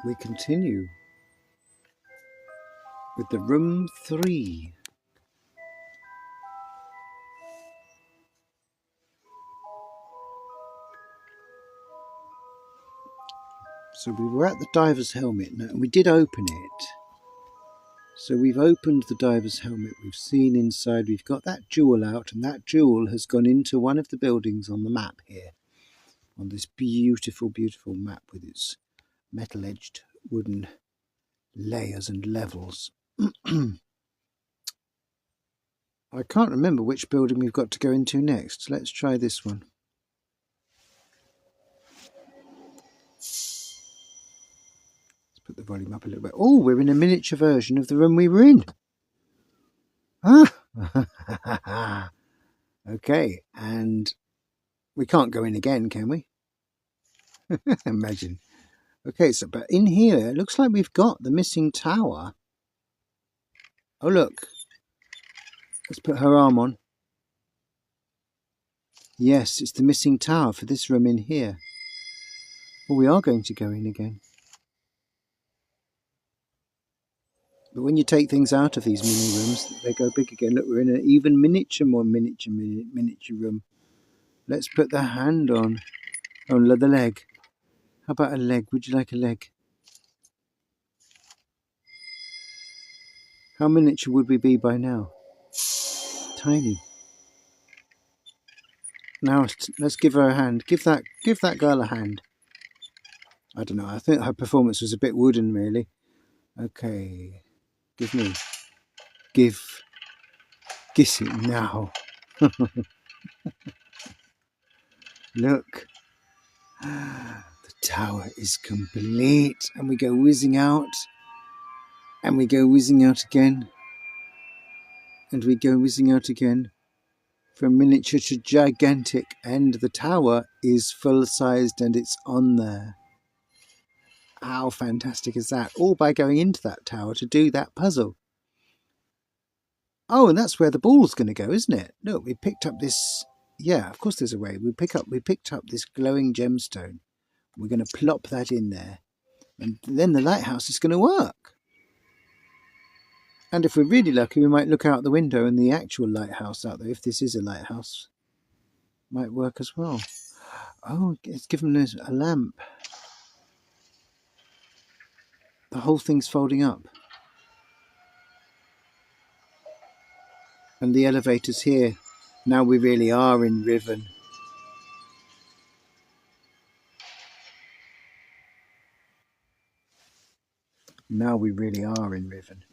we continue with the room 3. So we were at the diver's helmet now, and we did open it. So we've opened the diver's helmet, we've seen inside, we've got that jewel out, and that jewel has gone into one of the buildings on the map here. On this beautiful, beautiful map with its metal-edged wooden layers and levels. I can't remember which building we've got to go into next. Let's try this one. Let's put the volume up a little bit. Oh, we're in a miniature version of the room we were in. Ah! Okay, and we can't go in again, can we? Imagine. Okay, so but in here, it looks like we've got the missing tower. Oh, look. Let's put her arm on. Yes, it's the missing tower for this room in here. Well, we are going to go in again. But when you take things out of these mini rooms, they go big again. Look, we're in an even miniature room. Let's put the hand on. Oh, the leg. How about a leg? Would you like a leg? How miniature would we be by now? Tiny. Now let's give her a hand. Give that girl a hand. I don't know. I think her performance was a bit wooden, really. Okay. Give me. Kiss it now. Look. The tower is complete. And we go whizzing out. And we go whizzing out again. And we go whizzing out again. From miniature to gigantic. And the tower is full-sized and it's on there. How fantastic is that? All by going into that tower to do that puzzle. Oh, and that's where the ball's going to go, isn't it? Look, we picked up this... Yeah, of course there's a way. We picked up this glowing gemstone. We're going to plop that in there. And then the lighthouse is going to work. And if we're really lucky, we might look out the window and the actual lighthouse out there, if this is a lighthouse, might work as well. Oh, it's given us a lamp. The whole thing's folding up. And the elevator's here. Now we really are in Riven. Now we really are in Riven.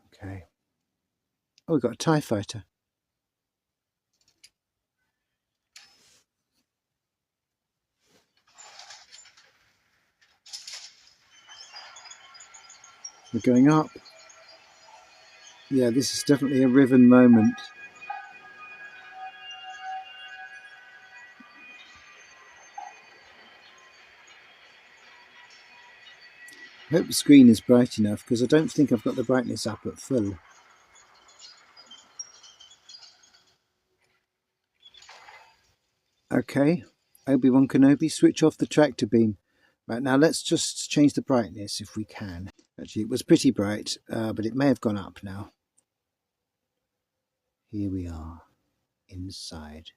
Okay. Oh, we've got a TIE fighter. We're going up. Yeah, this is definitely a Riven moment. I hope the screen is bright enough because I don't think I've got the brightness up at full. Okay, Obi-Wan Kenobi, switch off the tractor beam. Right, now let's just change the brightness if we can. Actually, it was pretty bright, but it may have gone up now. Here we are, inside.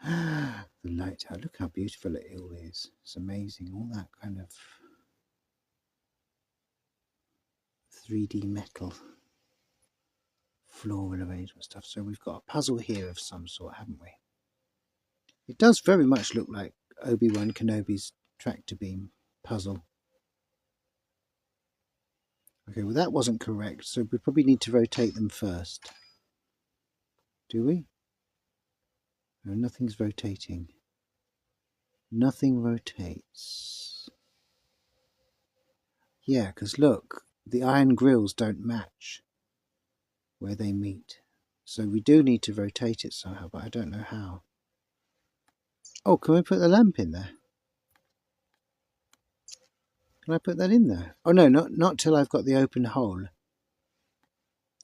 The lighthouse. Look how beautiful it all is. It's amazing. All that kind of 3D metal floor arrangement stuff. So we've got a puzzle here of some sort, haven't we? It does very much look like Obi-Wan Kenobi's tractor beam puzzle. Okay, well that wasn't correct, so we probably need to rotate them first. Do we? No, nothing's rotating. Nothing rotates. Yeah, because look, the iron grills don't match where they meet. So we do need to rotate it somehow, but I don't know how. Oh, can we put the lamp in there? Can I put that in there? Oh no, not till I've got the open hole.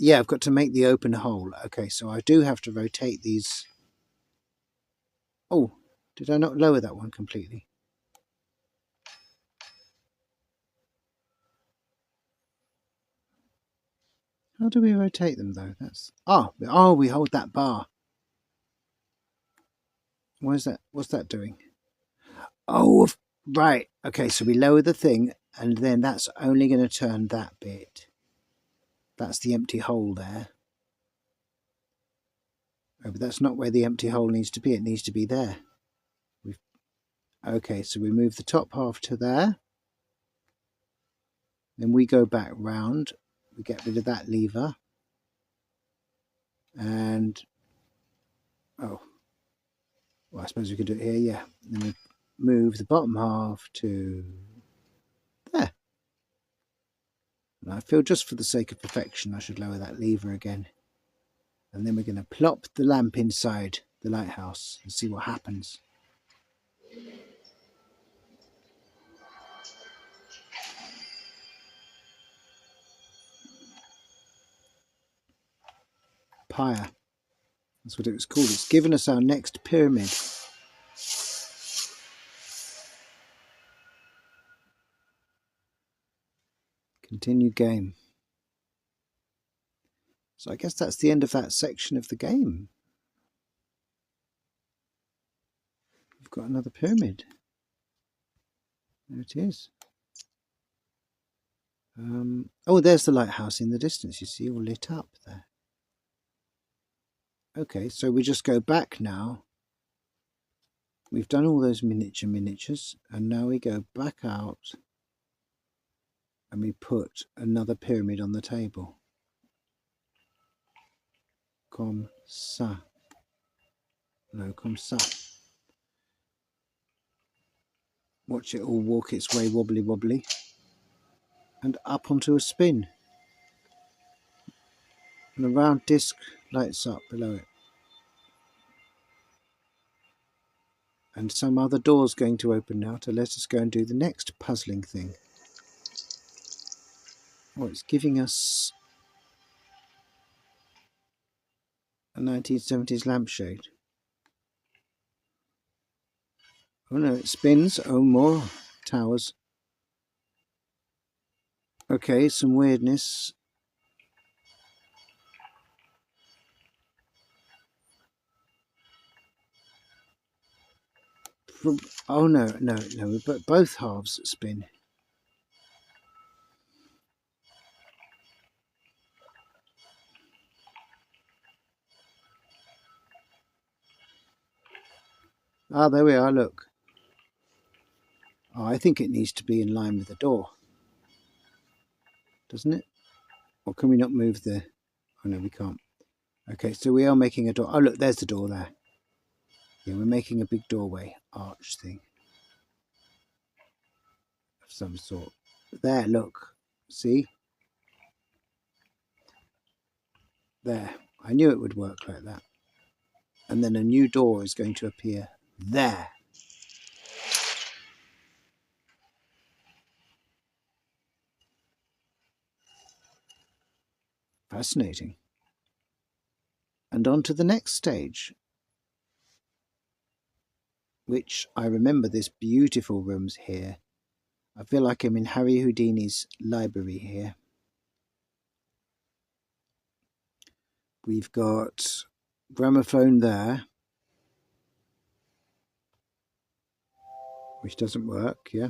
Yeah, I've got to make the open hole. Okay, so I do have to rotate these. Oh, did I not lower that one completely? How do we rotate them though? That's we hold that bar. Why is that? What's that doing? Oh, right. Okay, so we lower the thing, and then that's only going to turn that bit. That's the empty hole there. Oh, but that's not where the empty hole needs to be. It needs to be there. Okay, so we move the top half to there. Then we go back round. We get rid of that lever. And, well, I suppose we could do it here, yeah. Then we move the bottom half to there. And I feel just for the sake of perfection, I should lower that lever again. And then we're going to plop the lamp inside the lighthouse and see what happens. Pyre. That's what it was called. It's given us our next pyramid. Continue game. So I guess that's the end of that section of the game. We've got another pyramid. There it is. Oh, there's the lighthouse in the distance, you see, all lit up there. Okay, so we just go back now. We've done all those miniatures, and now we go back out and we put another pyramid on the table. Comme ça. No, comme ça. Watch it all walk its way wobbly wobbly and up onto a spin. And a round disc lights up below it. And some other door's going to open now to let us go and do the next puzzling thing. Oh, it's giving us a 1970s lampshade. Oh no, it spins. Oh, more towers. Okay, some weirdness. Oh no, but both halves spin. Ah, there we are, look. Oh, I think it needs to be in line with the door. Doesn't it? Or can we not move the... Oh no, we can't. Okay, so we are making a door. Oh look, there's the door there. Yeah, we're making a big doorway arch thing. Of some sort. There, look. See? There. I knew it would work like that. And then a new door is going to appear there. Fascinating. And on to the next stage, which I remember this beautiful rooms here. I feel like I'm in Harry Houdini's library here. We've got gramophone there, which doesn't work, yeah.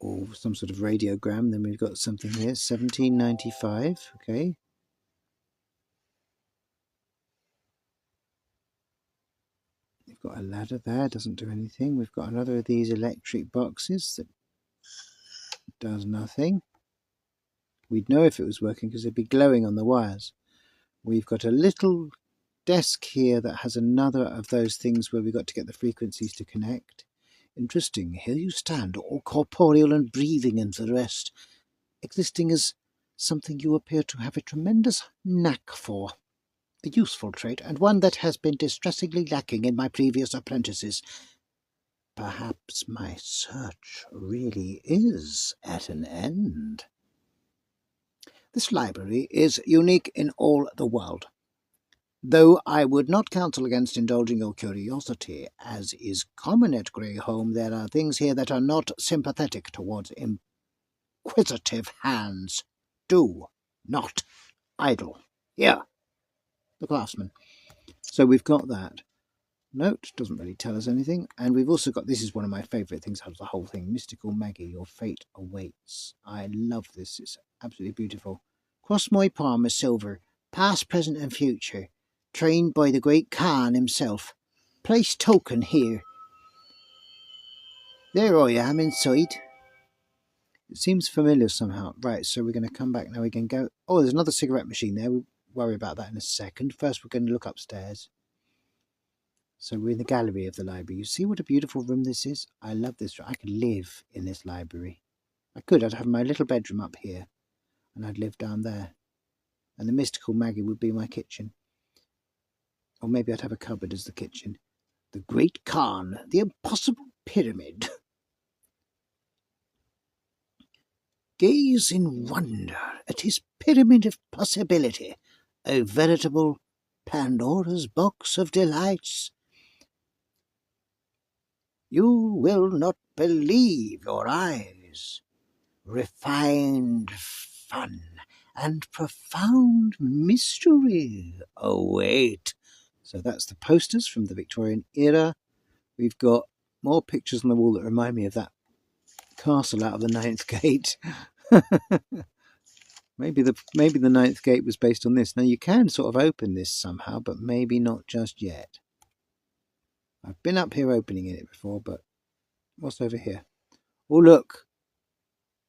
Or some sort of radiogram. Then we've got something here, 1795, okay. We've got a ladder there, doesn't do anything. We've got another of these electric boxes that does nothing. We'd know if it was working because it'd be glowing on the wires. We've got a little desk here that has another of those things where we've got to get the frequencies to connect. Interesting. Here you stand, all corporeal and breathing and the rest, existing as something you appear to have a tremendous knack for. A useful trait, and one that has been distressingly lacking in my previous apprentices. Perhaps my search really is at an end. This library is unique in all the world, though I would not counsel against indulging your curiosity. As is common at Greyholme, there are things here that are not sympathetic towards inquisitive hands. Do not idle. Here, the craftsman. So we've got that. Note, doesn't really tell us anything. And we've also got, this is one of my favourite things out of the whole thing, Mystical Maggie, your fate awaits. I love this, it's absolutely beautiful. Cross my palm is silver, past, present and future, trained by the great Khan himself. Place token here. There I am inside. It seems familiar somehow. Right, so we're going to come back now. We can go. Oh, there's another cigarette machine there. We'll worry about that in a second. First, we're going to look upstairs. So we're in the gallery of the library. You see what a beautiful room this is? I love this. I could live in this library. I could. I'd have my little bedroom up here, and I'd live down there. And the Mystical Maggie would be my kitchen. Or maybe I'd have a cupboard as the kitchen. The Great Khan, the Impossible Pyramid. Gaze in wonder at his pyramid of possibility, a veritable Pandora's box of delights. You will not believe your eyes. Refined fun and profound mystery await. So that's the posters from the Victorian era. We've got more pictures on the wall that remind me of that castle out of the Ninth Gate. Maybe the Ninth Gate was based on this. Now you can sort of open this somehow, but maybe not just yet. I've been up here opening it before, but what's over here? Oh look!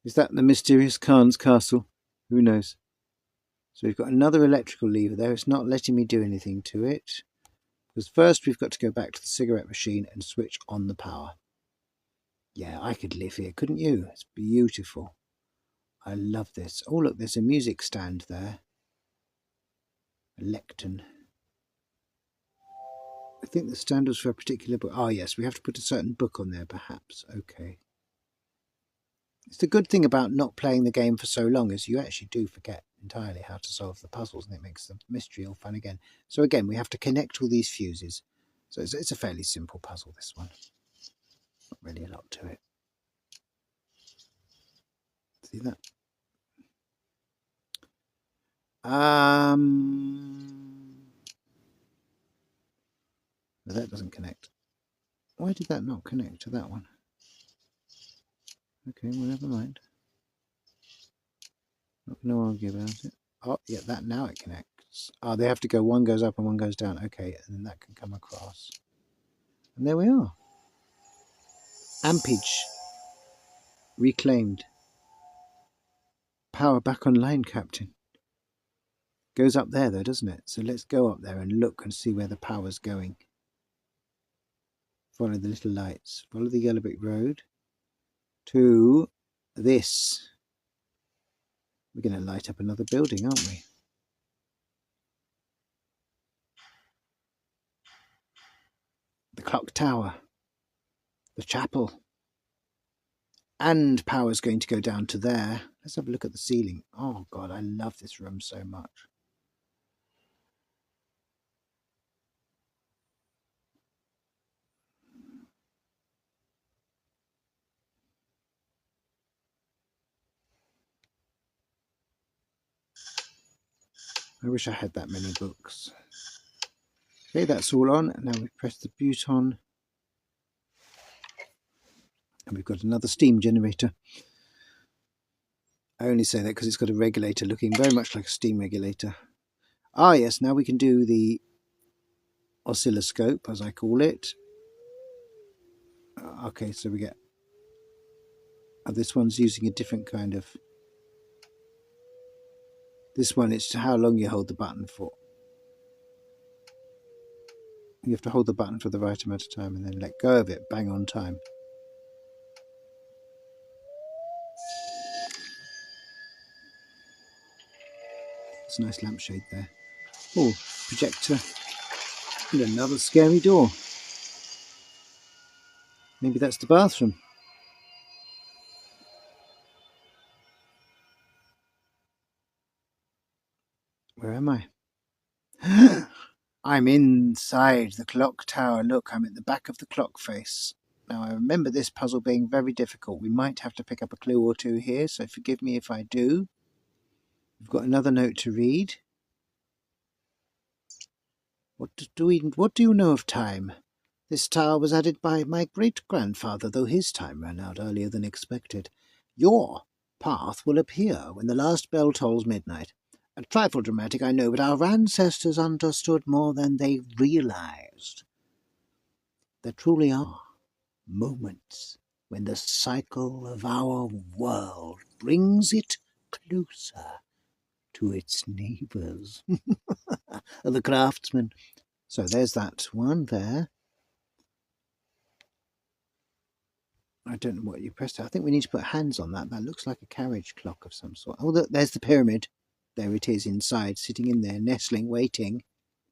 Is that the mysterious Khan's castle? Who knows? So we've got another electrical lever there. It's not letting me do anything to it. Because first we've got to go back to the cigarette machine and switch on the power. Yeah, I could live here, couldn't you? It's beautiful. I love this. Oh look, there's a music stand there. A lectern. I think the stand was for a particular book. Oh yes, we have to put a certain book on there perhaps. Okay. It's the good thing about not playing the game for so long is you actually do forget entirely how to solve the puzzles, and it makes the mystery all fun again. So again, we have to connect all these fuses. So it's a fairly simple puzzle, this one. Not really a lot to it. See that? That doesn't connect. Why did that not connect to that one? Okay, well, never mind. Not going to argue about it. Oh, yeah, that now it connects. Oh, they have to go, one goes up and one goes down. Okay, and then that can come across. And there we are. Ampage reclaimed. Power back online, Captain. Goes up there though, doesn't it? So let's go up there and look and see where the power's going. Follow the little lights. Follow the yellow brick road to this. We're going to light up another building, aren't we? The clock tower. The chapel. And power's going to go down to there. Let's have a look at the ceiling. Oh God, I love this room so much. I wish I had that many books. Okay, that's all on. And now we press the button. And we've got another steam generator. I only say that because it's got a regulator looking very much like a steam regulator. Ah yes, now we can do the oscilloscope, as I call it. Okay, so we get... this one's using a different kind of... This one, it's how long you hold the button for. You have to hold the button for the right amount of time and then let go of it, bang on time. It's a nice lampshade there. Oh, projector. And another scary door. Maybe that's the bathroom. Where am I? I'm inside the clock tower. Look, I'm at the back of the clock face. Now, I remember this puzzle being very difficult. We might have to pick up a clue or two here, so forgive me if I do. We've got another note to read. What do you know of time? This tower was added by my great-grandfather, though his time ran out earlier than expected. Your path will appear when the last bell tolls midnight. A trifle dramatic, I know, but our ancestors understood more than they realized. There truly are moments when the cycle of our world brings it closer to its neighbours. The craftsman. So there's that one there. I don't know what you pressed. I think we need to put hands on that. That looks like a carriage clock of some sort. Oh, look, there's the pyramid. There it is inside, sitting in there, nestling, waiting,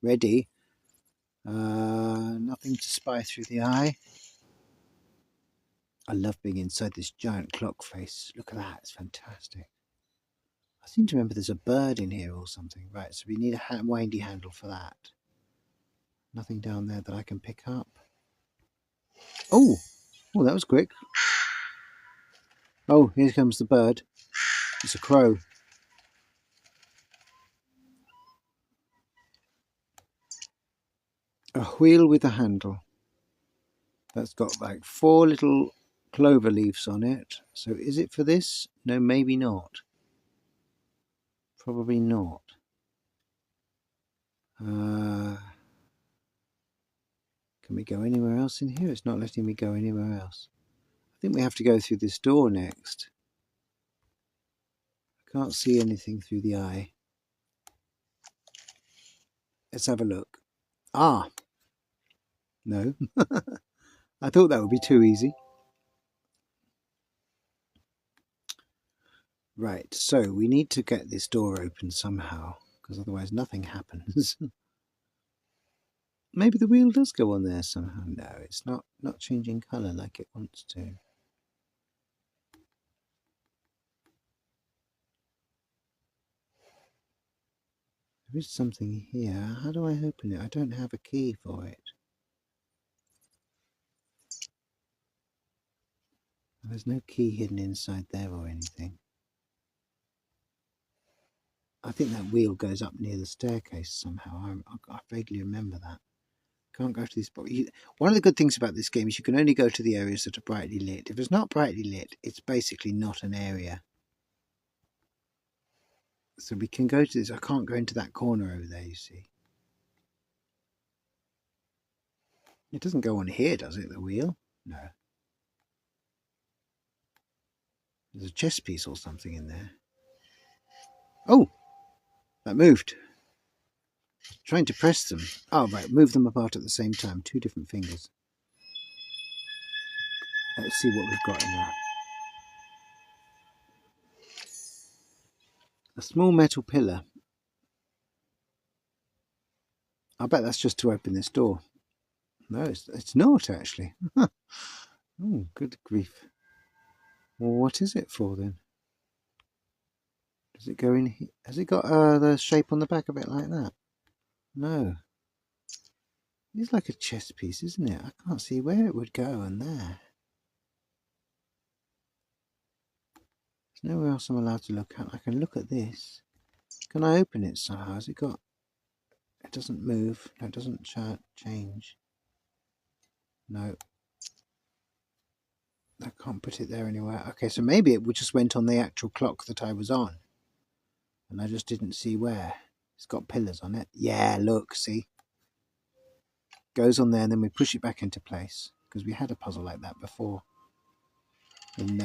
ready. Nothing to spy through the eye. I love being inside this giant clock face. Look at that. It's fantastic. I seem to remember there's a bird in here or something. Right, so we need a windy handle for that. Nothing down there that I can pick up. Oh, that was quick. Oh, here comes the bird. It's a crow. A wheel with a handle. That's got like 4 little clover leaves on it. So is it for this? No, maybe not. Probably not. Can we go anywhere else in here? It's not letting me go anywhere else. I think we have to go through this door next. I can't see anything through the eye. Let's have a look. Ah! No. I thought that would be too easy. Right, so we need to get this door open somehow, because otherwise nothing happens. Maybe the wheel does go on there somehow. No, it's not changing colour like it wants to. There is something here. How do I open it? I don't have a key for it. There's no key hidden inside there or anything. I think that wheel goes up near the staircase somehow. I vaguely remember that. Can't go to this spot. One of the good things about this game is you can only go to the areas that are brightly lit. If it's not brightly lit, it's basically not an area. So we can go to this. I can't go into that corner over there, you see. It doesn't go on here, does it, the wheel? No. There's a chess piece or something in there. Oh! That moved. Trying to press them. Oh, right. Move them apart at the same time. 2 different fingers. Let's see what we've got in there. A small metal pillar. I bet that's just to open this door. No, it's not actually. Oh, good grief. Well, what is it for then? Does it go in here? Has it got the shape on the back of it like that? No. It's like a chess piece, isn't it? I can't see where it would go on there. There's nowhere else I'm allowed to look at. I can look at this. Can I open it somehow? Has it got... It doesn't move. No, it doesn't change. No. I can't put it there anywhere. Okay, so maybe it just went on the actual clock that I was on. And I just didn't see where. It's got pillars on it. Yeah, look, see? Goes on there and then we push it back into place. Because we had a puzzle like that before. In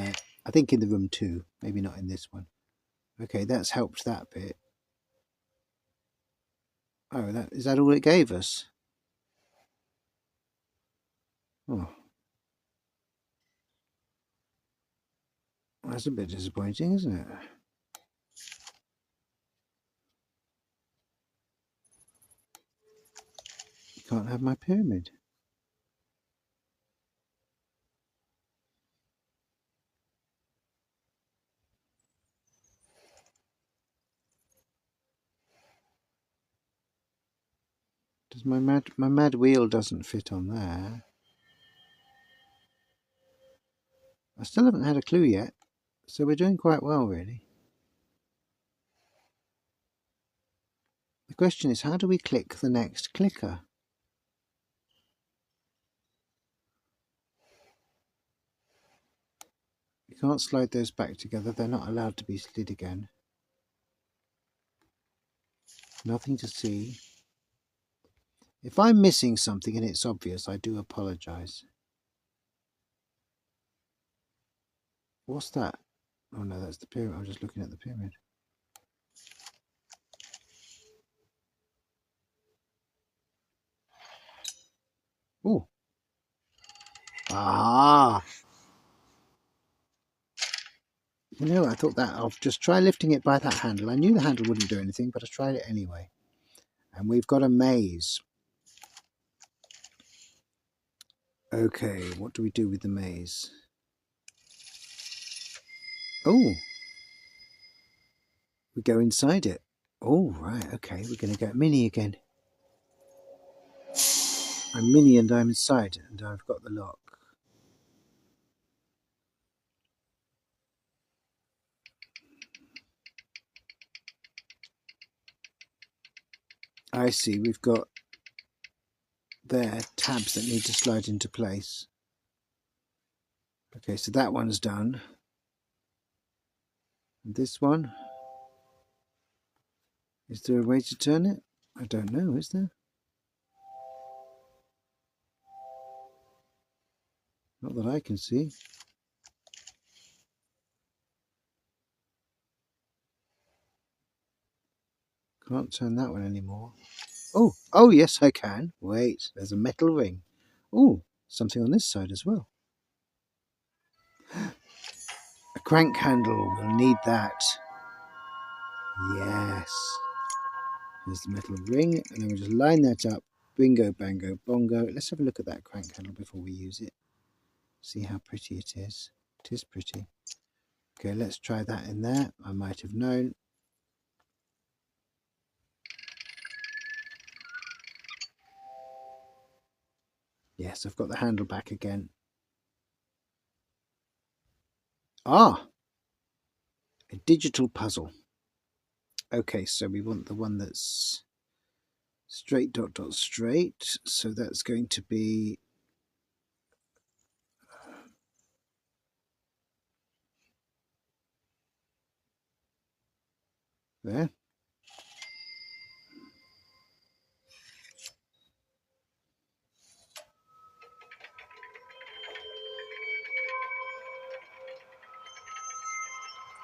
I think in the room 2. Maybe not in this one. Okay, that's helped that bit. Oh, is that all it gave us? Oh. That's a bit disappointing, isn't it? You can't have my pyramid. Does my mad wheel doesn't fit on there. I still haven't had a clue yet, so we're doing quite well, really. question is, how do we click the next clicker? You can't slide those back together. They're not allowed to be slid again. Nothing to see. If I'm missing something and it's obvious, I do apologise. What's that? Oh no, that's the pyramid. I'm just looking at the pyramid. Oh. Ah. You know, I thought that I'll just try lifting it by that handle. I knew the handle wouldn't do anything, but I tried it anyway. And we've got a maze. Okay, what do we do with the maze? Oh. We go inside it. Oh, right, okay, we're going to get Minnie again. I'm Minnie and I'm inside, and I've got the lock. I see, we've got there tabs that need to slide into place. Okay, so that one's done. And this one, is there a way to turn it? I don't know, is there? Not that I can see. Can't turn that one anymore. Oh yes I can. Wait, there's a metal ring. Oh, something on this side as well. A crank handle, we'll need that. Yes. Here's the metal ring, and then we'll just line that up. Bingo, bango, bongo. Let's have a look at that crank handle before we use it. See how pretty it is. It is pretty. Okay, let's try that in there. I might have known. Yes, I've got the handle back again. Ah! A digital puzzle. Okay, so we want the one that's straight dot dot straight. So that's going to be there.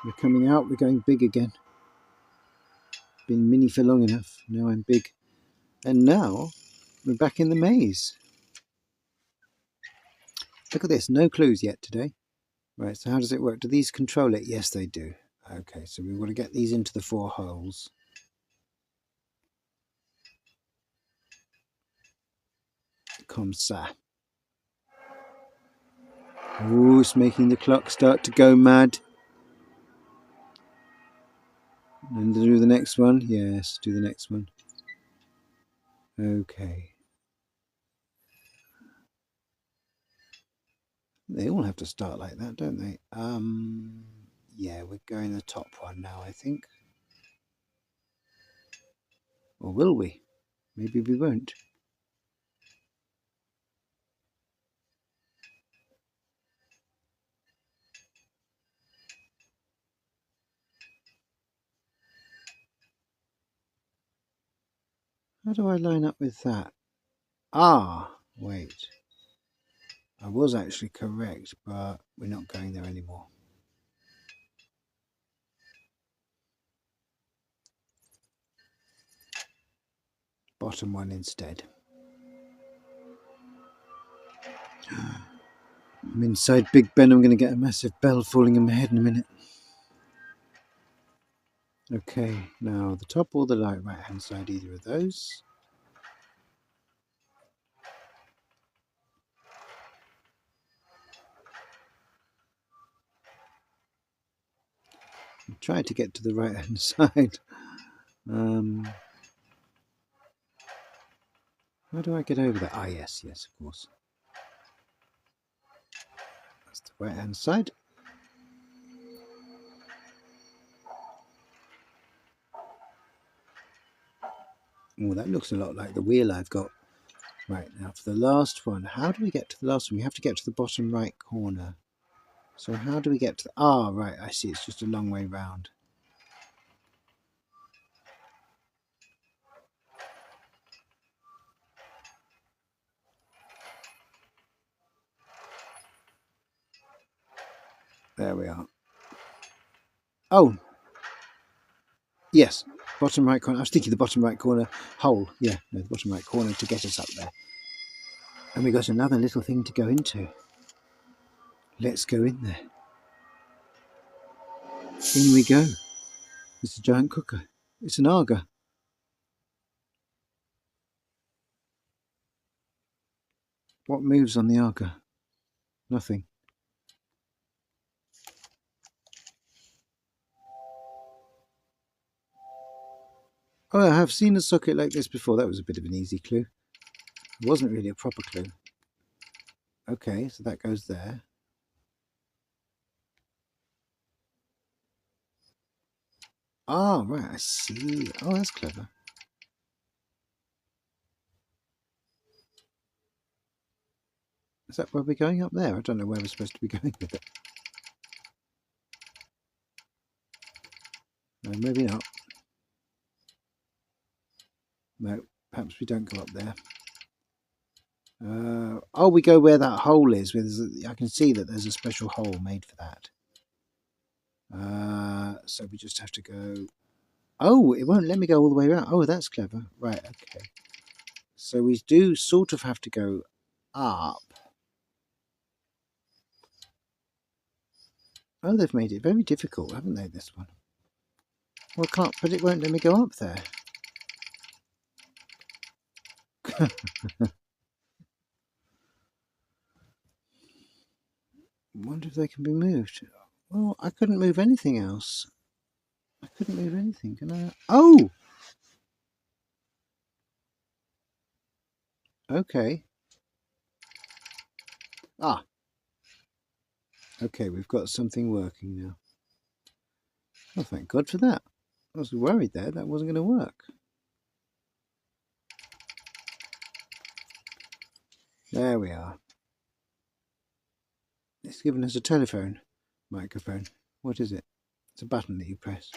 We're coming out, we're going big again. Been Minnie for long enough, now I'm big. And now we're back in the maze. Look at this, no clues yet today. Right, so how does it work? Do these control it? Yes, they do. Okay, so we want to get these into the 4 holes. Comme ça. Ooh, it's making the clock start to go mad. And do the next one? Yes, do the next one. Okay. They all have to start like that, don't they? Yeah, we're going the top one now, I think. Or will we? Maybe we won't. How do I line up with that? Ah, wait. I was actually correct, but we're not going there anymore. Bottom one instead. I'm inside Big Ben. I'm going to get a massive bell falling in my head in a minute. Okay, now the top or the right hand side, either of those. I'm trying to get to the right hand side. How do I get over there? Ah, yes, of course. That's the right hand side. Oh, that looks a lot like the wheel I've got. Right, now for the last one. How do we get to the last one? We have to get to the bottom right corner. So how do we get to the... Ah, right, I see. It's just a long way round. There we are. Oh! Yes, bottom right corner. I was thinking the bottom right corner hole. Yeah, no, the bottom right corner to get us up there. And we got another little thing to go into. Let's go in there. In we go. It's a giant cooker. It's an Aga. What moves on the Aga? Nothing. Oh, I have seen a socket like this before. That was a bit of an easy clue. It wasn't really a proper clue. Okay, so that goes there. Ah, right, I see. Oh, that's clever. Is that where we're going up there? I don't know where we're supposed to be going with it. No, maybe not. No, perhaps we don't go up there. Oh, we go where that hole is. I can see that there's a special hole made for that. So we just have to go... Oh, it won't let me go all the way around. Oh, that's clever. Right, okay. So we do sort of have to go up. Oh, they've made it very difficult, haven't they, this one? Well, I can't, but it won't let me go up there. Wonder if they can be moved. Well, I couldn't move anything else. I couldn't move anything, can I? Oh! Okay. Ah. Okay, we've got something working now. Oh, thank God for that. I was worried there that wasn't going to work. There we are. It's given us a telephone microphone. What is it? It's a button that you press.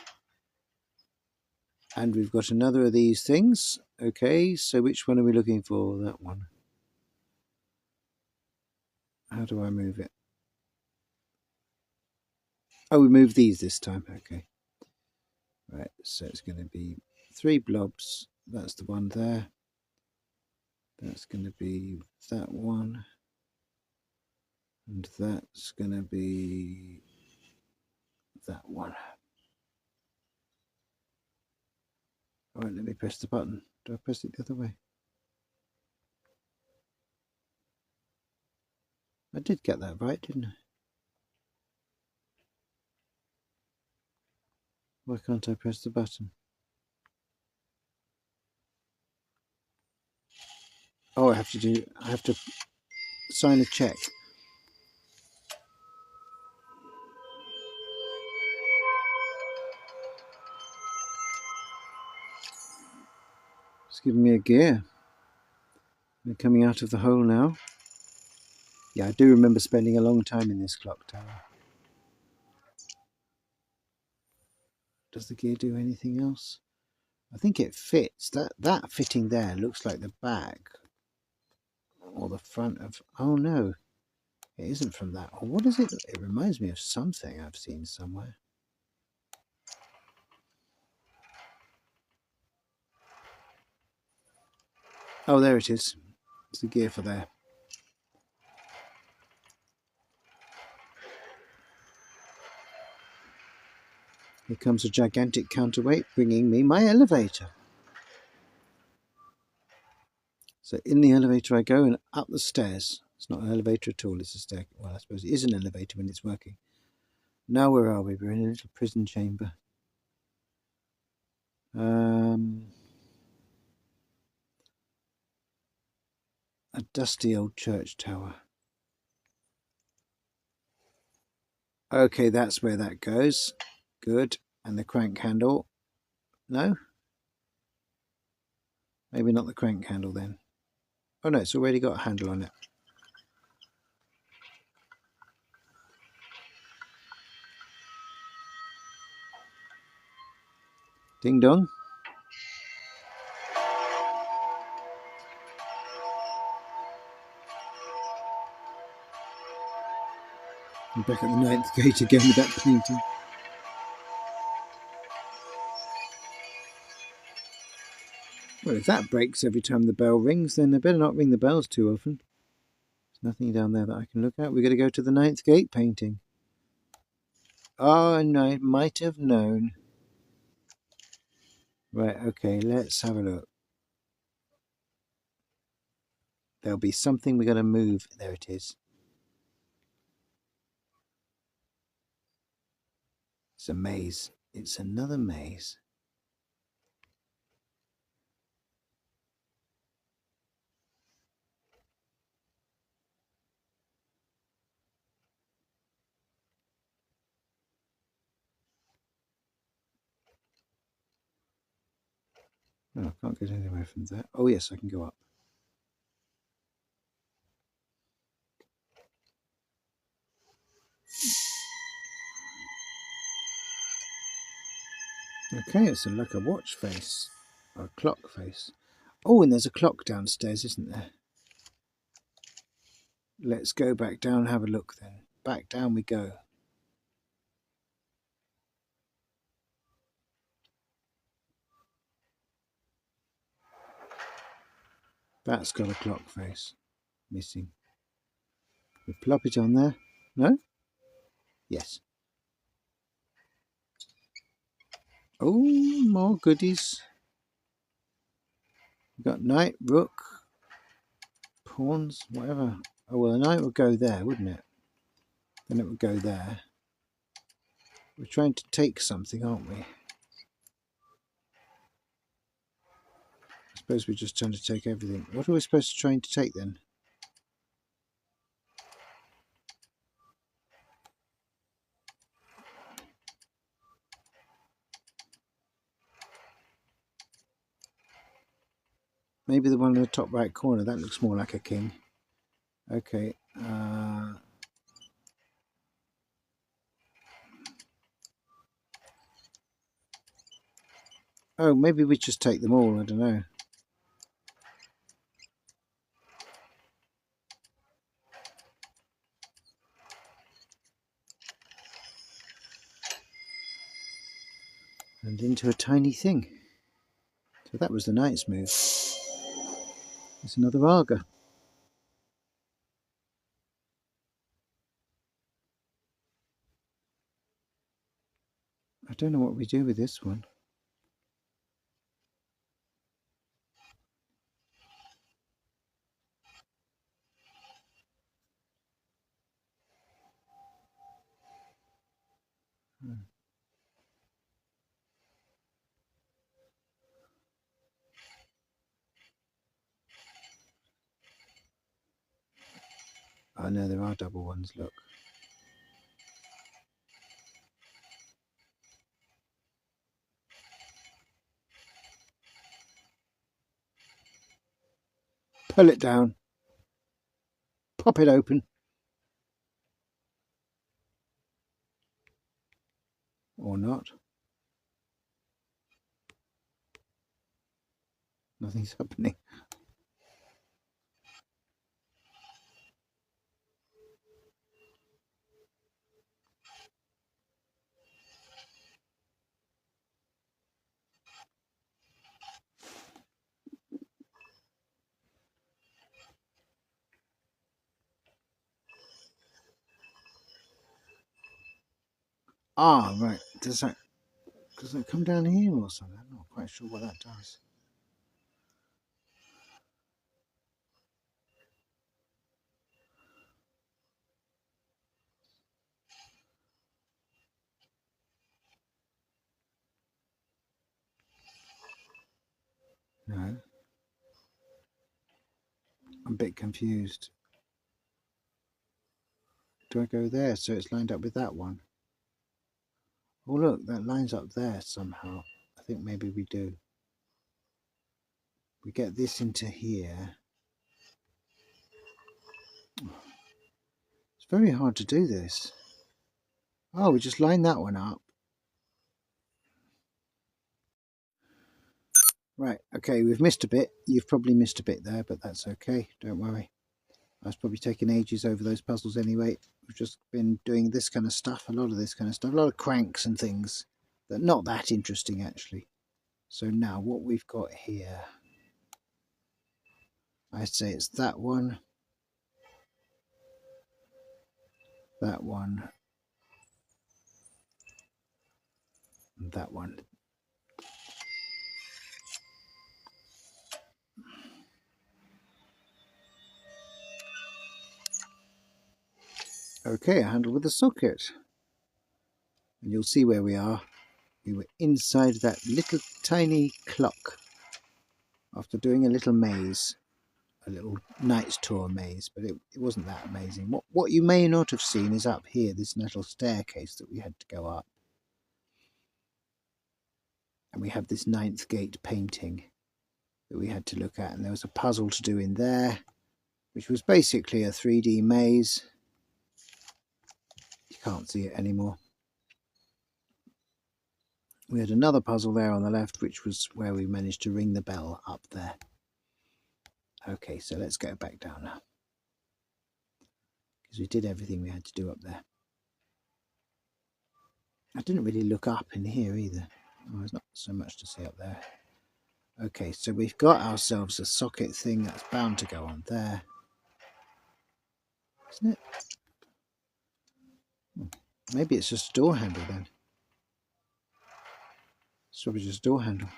And we've got another of these things. Okay, so which one are we looking for? That one. How do I move it? Oh, we move these this time. Okay. Right, so it's going to be 3 blobs. That's the one there. That's going to be that one. And that's going to be that one. All right, let me press the button. Do I press it the other way? I did get that right, didn't I? Why can't I press the button? Oh, I have to sign a check. It's giving me a gear. We're coming out of the hole now. Yeah, I do remember spending a long time in this clock tower. Does the gear do anything else? I think it fits. That fitting there looks like the back or the front of... Oh no, it isn't from that. Or what is it? It reminds me of something I've seen somewhere. Oh, there it is. It's the gear for there. Here comes a gigantic counterweight bringing me my elevator. So in the elevator I go and up the stairs. It's not an elevator at all, it's a stair. Well, I suppose it is an elevator when it's working. Now where are we? We're in a little prison chamber. A dusty old church tower. Okay, that's where that goes. Good. And the crank handle. No? Maybe not the crank handle then. Oh no, it's already got a handle on it. Ding dong. I'm back at the 9th gate again with that painting. Well, if that breaks every time the bell rings, then they better not ring the bells too often. There's nothing down there that I can look at. We're going to go to the 9th gate painting. Oh, no, I might have known. Right, okay, let's have a look. There'll be something we're going to move. There it is. It's a maze. It's another maze. No, I can't get anywhere from there. Oh, yes, I can go up. Okay, it's like a watch face. Or a clock face. Oh, and there's a clock downstairs, isn't there? Let's go back down and have a look then. Back down we go. That's got a clock face. Missing. We plop it on there. No? Yes. Oh, more goodies. We've got knight, rook, pawns, whatever. Oh, well, the knight would go there, wouldn't it? Then it would go there. We're trying to take something, aren't we? I suppose we're just trying to take everything. What are we supposed to try to take then? Maybe the one in the top right corner. That looks more like a king. Okay. Oh, maybe we just take them all. I don't know. And into a tiny thing. So that was the knight's move. There's another Aga. I don't know what we do with this one. Oh no, there are double ones, look. Pull it down. Pop it open. Or not. Nothing's happening. Ah, right. Does that come down here or something? I'm not quite sure what that does. No. I'm a bit confused. Do I go there so it's lined up with that one? Oh look, that lines up there somehow. I think maybe we do. we get this into here. It's very hard to do this. Oh, we just line that one up. Right, okay, we've missed a bit. You've probably missed a bit there, but that's okay, don't worry. I was probably taking ages over those puzzles anyway. We've just been doing this kind of stuff, a lot of this kind of stuff, a lot of cranks and things that are not that interesting actually. So now what we've got here, I'd say it's that one, that one, and that one. Okay, I handle with the socket. And you'll see where we are. We were inside that little tiny clock after doing a little maze, a little Knight's Tour maze, but it wasn't that amazing. What you may not have seen is up here, this little staircase that we had to go up. And we have this Ninth Gate painting that we had to look at, and there was a puzzle to do in there, which was basically a 3D maze. You can't see it anymore. We had another puzzle there on the left, which was where we managed to ring the bell up there. Okay, so let's go back down now, because we did everything we had to do up there. I didn't really look up in here either. Oh, there's not so much to see up there. Okay, so we've got ourselves a socket thing that's bound to go on there, isn't it? Maybe it's just a door handle then. It's probably just a door handle.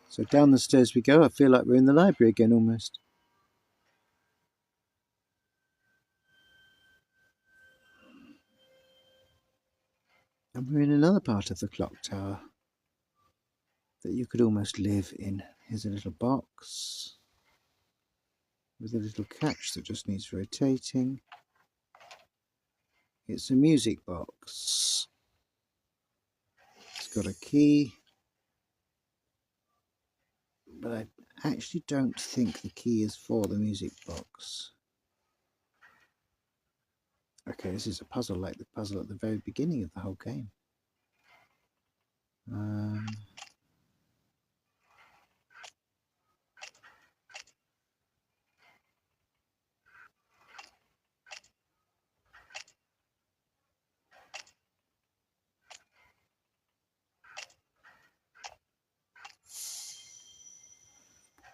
So down the stairs we go. I feel like we're in the library again almost. And we're in another part of the clock tower that you could almost live in. Here's a little box with a little catch that just needs rotating. It's a music box. It's got a key, but I actually don't think the key is for the music box. Okay, this is a puzzle like the puzzle at the very beginning of the whole game.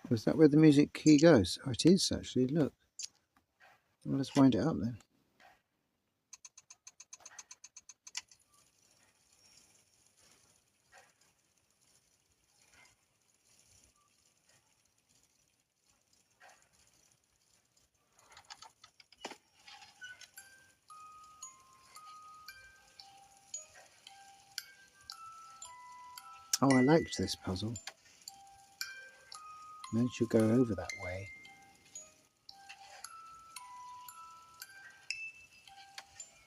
Was that where the music key goes? Oh, it is actually, look. Well, let's wind it up then. Oh, I liked this puzzle. Then she'll go over that way.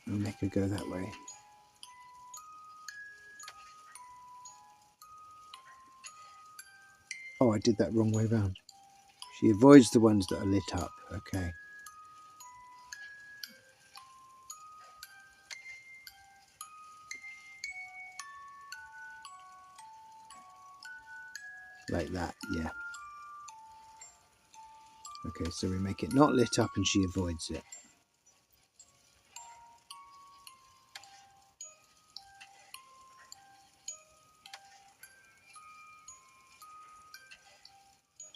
And make her go that way. Oh, I did that wrong way round. She avoids the ones that are lit up. Okay. Like that, yeah. Okay, so we make it not lit up and she avoids it.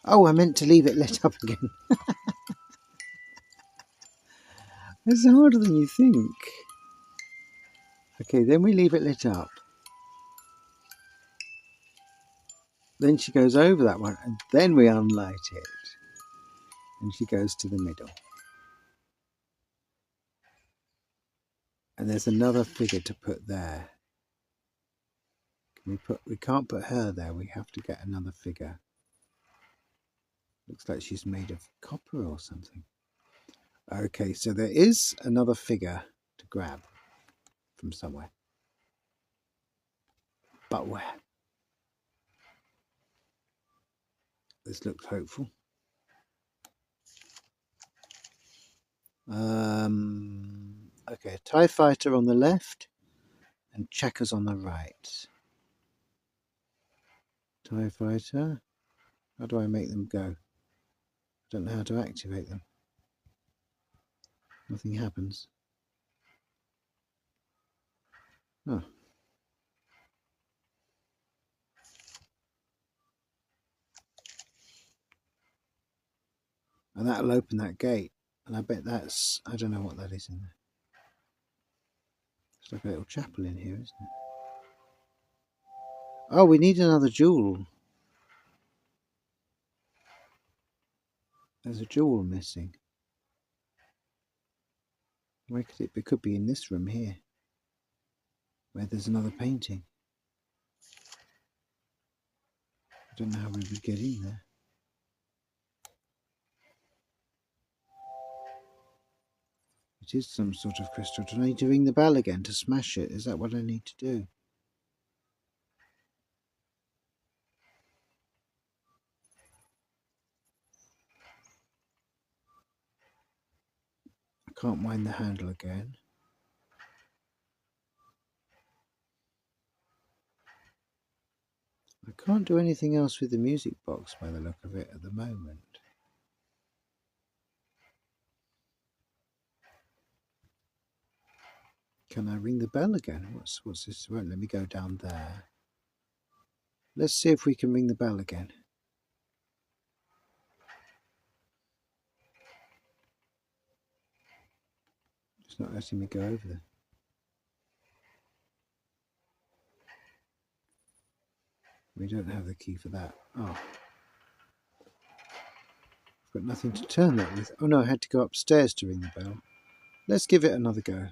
Oh, I meant to leave it lit up again. It's harder than you think. Okay, then we leave it lit up. Then she goes over that one, and then we unlight it. And she goes to the middle. And there's another figure to put there. We can't put her there, we have to get another figure. Looks like she's made of copper or something. Okay, so there is another figure to grab. from somewhere. But where? This looks hopeful. Okay, TIE fighter on the left and checkers on the right. TIE fighter. How do I make them go? I don't know how to activate them. Nothing happens. Oh. And that'll open that gate. And I bet that's, I don't know what that is in there. It's like a little chapel in here, isn't it? Oh, we need another jewel. There's a jewel missing. Where could it be? It could be in this room here, where there's another painting. I don't know how we would get in there. It is some sort of crystal. Do I need to ring the bell again to smash it? Is that what I need to do? I can't wind the handle again. I can't do anything else with the music box by the look of it at the moment. Can I ring the bell again? What's this? It won't let me go down there. Let's see if we can ring the bell again. It's not letting me go over there. We don't have the key for that. Oh. I've got nothing to turn that with. Oh no, I had to go upstairs to ring the bell. Let's give it another go.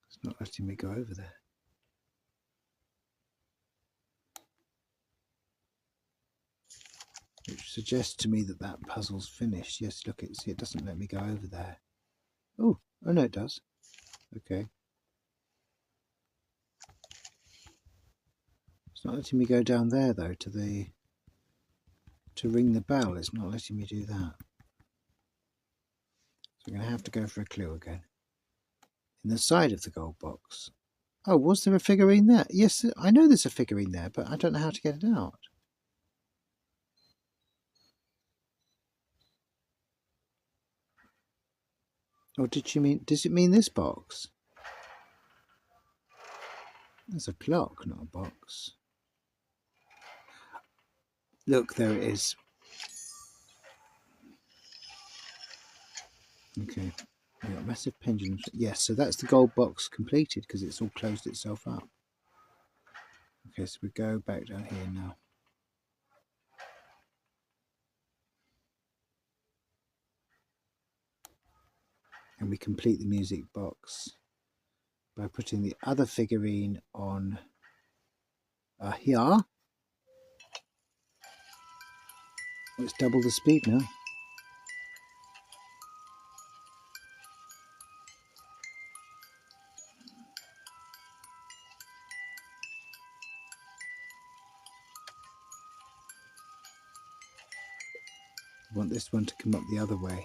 It's not letting me go over there. Which suggests to me that that puzzle's finished. Yes, look, see, it doesn't let me go over there. Oh no, it does. Okay. It's not letting me go down there though to ring the bell. It's not letting me do that. So I'm going to have to go for a clue again. In the side of the gold box. Oh, was there a figurine there? Yes, I know there's a figurine there, but I don't know how to get it out. Or does it mean this box? There's a clock, not a box. Look, there it is. Okay, we've got a massive pendulum. Yes, so that's the gold box completed because it's all closed itself up. Okay, so we go back down here now. And we complete the music box by putting the other figurine on here. Let's double the speed now. I want this one to come up the other way.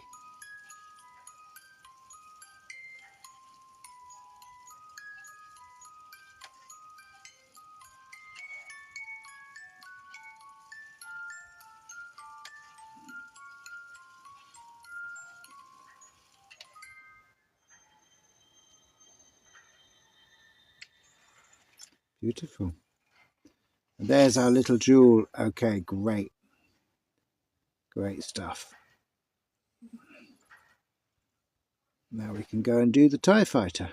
Beautiful. And there's our little jewel. Okay, great. Great stuff. Now we can go and do the TIE fighter.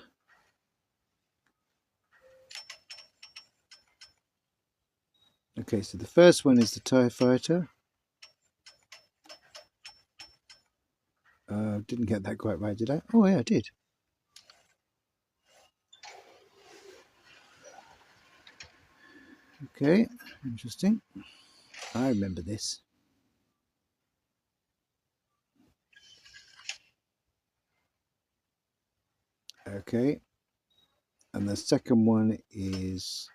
Okay, so the first one is the TIE fighter. Didn't get that quite right, did I? Oh yeah, I did. Okay, interesting. I remember this. Okay, and the second one is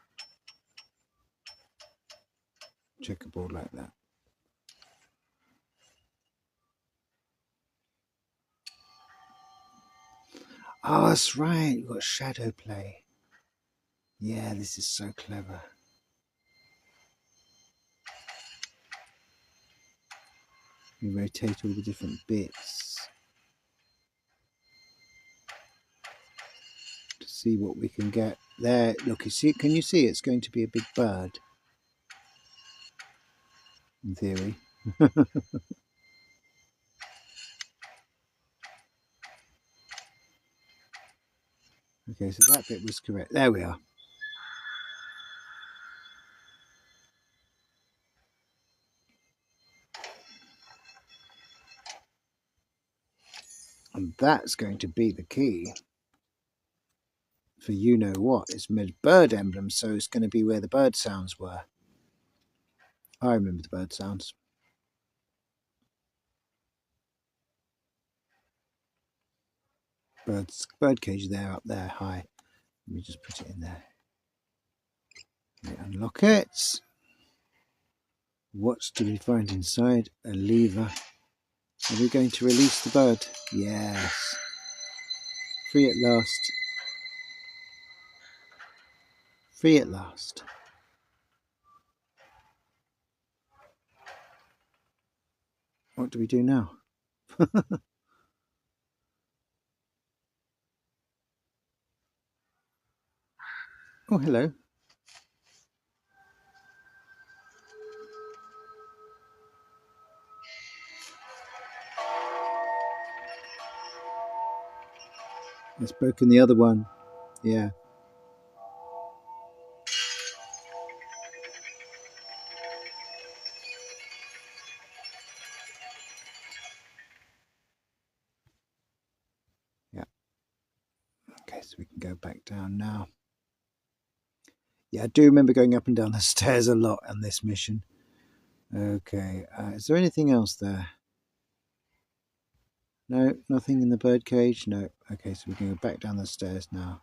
checkerboard like that. Oh, that's right. You've got shadow play. Yeah, this is so clever. You rotate all the different bits to see what we can get. There, look, you see, can you see it's going to be a big bird? In theory. Okay, so that bit was correct. There we are. And that's going to be the key for you know what. It's bird emblem, so it's going to be where the bird sounds were. I remember the bird sounds. Bird cage there, up there, high. Let me just put it in there. Let me unlock it. What do we find inside? A lever. Are we going to release the bird? Yes. Free at last. Free at last. What do we do now? Oh, hello. It's broken the other one. Yeah. Yeah. Okay, so we can go back down now. Yeah, I do remember going up and down the stairs a lot on this mission. Okay, is there anything else there? No, nothing in the bird cage? No. Okay, so we can go back down the stairs now.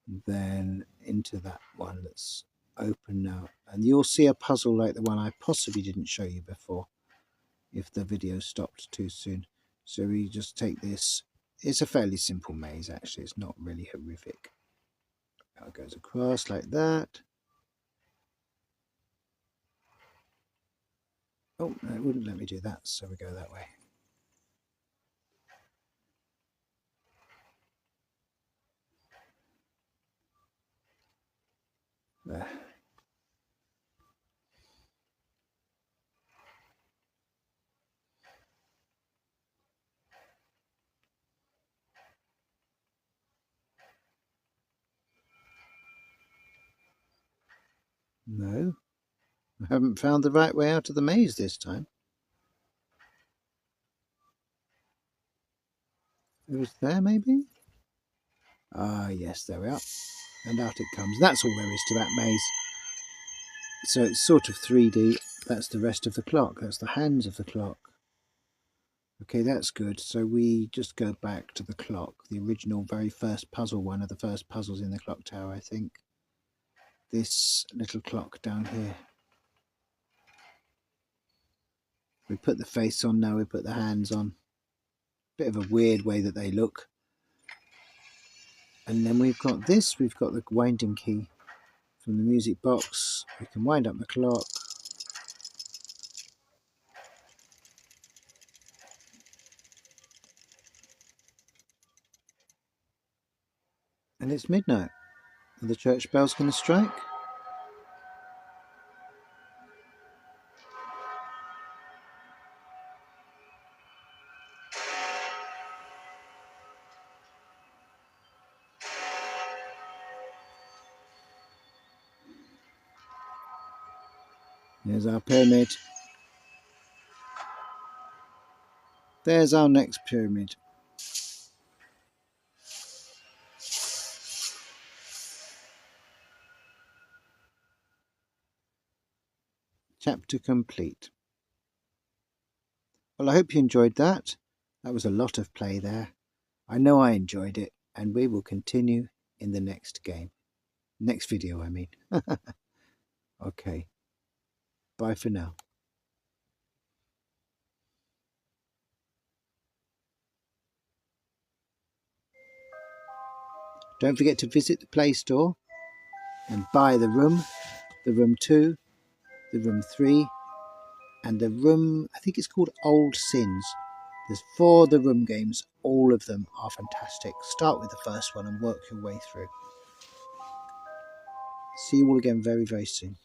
And then into that one that's open now. And you'll see a puzzle like the one I possibly didn't show you before, if the video stopped too soon. So we just take this. It's a fairly simple maze, actually. It's not really horrific. It goes across like that. Oh, no, it wouldn't let me do that, so we go that way. There. No, I haven't found the right way out of the maze this time. It was there, maybe? Ah, yes, there we are. And out it comes. That's all there is to that maze. So it's sort of 3D. That's the rest of the clock. That's the hands of the clock. Okay, that's good. So we just go back to the clock, the original very first puzzle, one of the first puzzles in the clock tower, I think. This little clock down here. We put the face on now, we put the hands on. Bit of a weird way that they look. And then we've got this, we've got the winding key from the music box. We can wind up the clock. And it's midnight. Are the church bells going to strike? There's our pyramid. There's our next pyramid. Chapter complete. Well, I hope you enjoyed that. That was a lot of play there. I know I enjoyed it, and we will continue in the next game. Next video, I mean. Okay. Bye for now. Don't forget to visit the Play Store and buy the Room 2, the Room 3, and the Room, I think it's called Old Sins. There's 4 The Room games. All of them are fantastic. Start with the first one and work your way through. See you all again very, very soon.